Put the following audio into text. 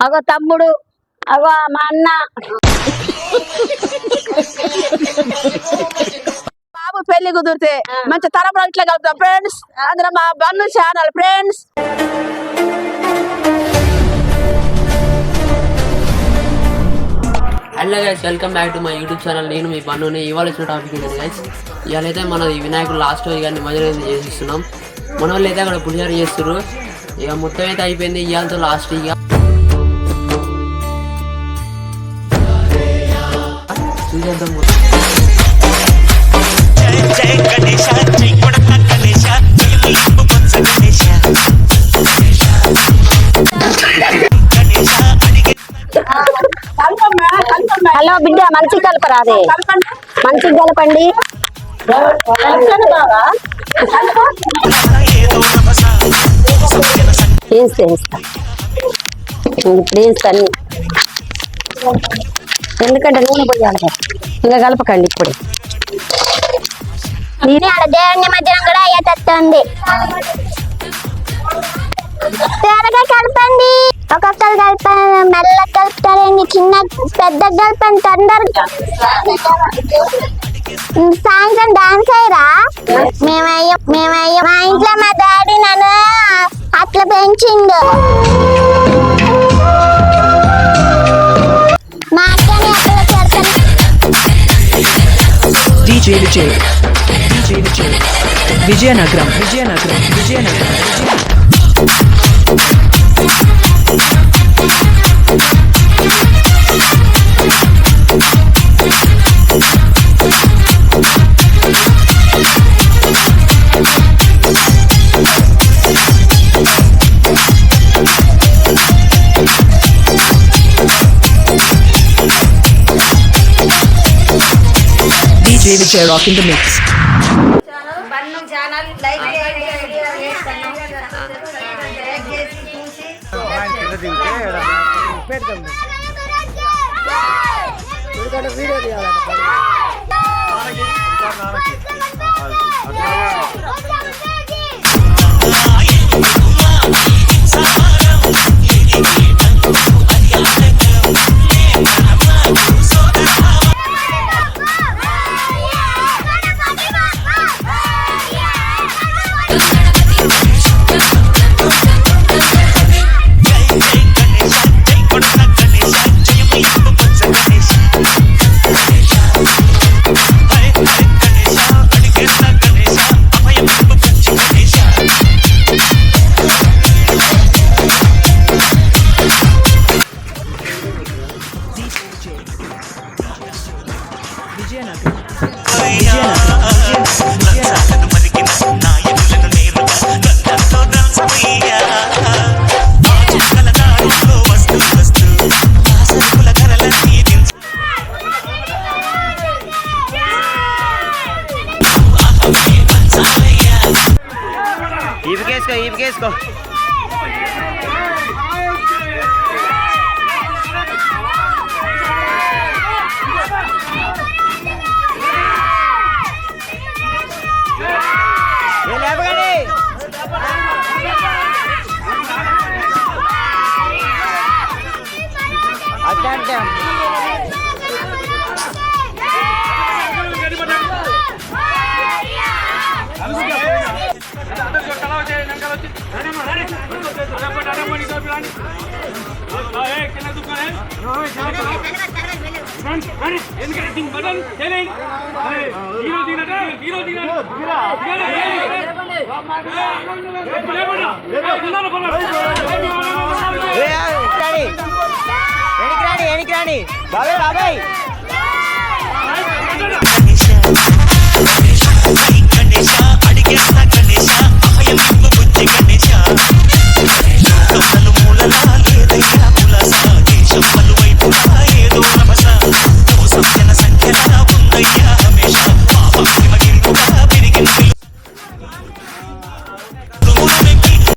అగో తమ్ముడు, అగో మా అన్న, బాబు పెళ్లి కుదిరితే మంచి తరపున ఇట్లా కలుపుతాం ఫ్రెండ్స్. అందులో మా Bunny channel friends. Hello guys, welcome back to my YouTube channel. నేను మీ బన్నుని. ఇవాళ వచ్చిన టాపిక్ ఏంటంటే గైస్, ఇవాళ అయితే మన వినాయకుడు లాస్ట్ ఇక నిమజ్జనం చేసిస్తున్నాం. మన వాళ్ళు అయితే అక్కడ పులిహోర చేస్తున్నారు. ఇక మొత్తం అయితే అయిపోయింది. ఇవాళతో లాస్ట్. ఇక చూసేద్దాం. హలో బిడ్డ, మంచి కలపరాదే, మంచి కలపండి. ఇప్పుడు వేస్తాను, ఎందుకంటే నూనె పోయాలి. ఇంకా కలపకండి ఇప్పుడు. దేవుని మధ్యన కూడా అయ్యేటట్టుంది. త్వరగా కలపండి. ఒక్కొక్కరు కలపండి, మెల్ల కలుపుతారండి. చిన్న పెద్ద కలపండి తొందరగా. సాయంత్రం డాన్స్ అయ్యరా? మేమయ్యో మా ఇంట్లో మా డాడీ నన్ను అట్లా పెంచిండు. మా అక్కని అక్కడ చేస్తాను. Vizianagaram. DJ Vijay rocking the mix. Bunny channel like చేయండి, షేర్ చేస్తాను. లైక్ చేసి చూసి వీడియో తీయాలంటే ఈపికేసుకో.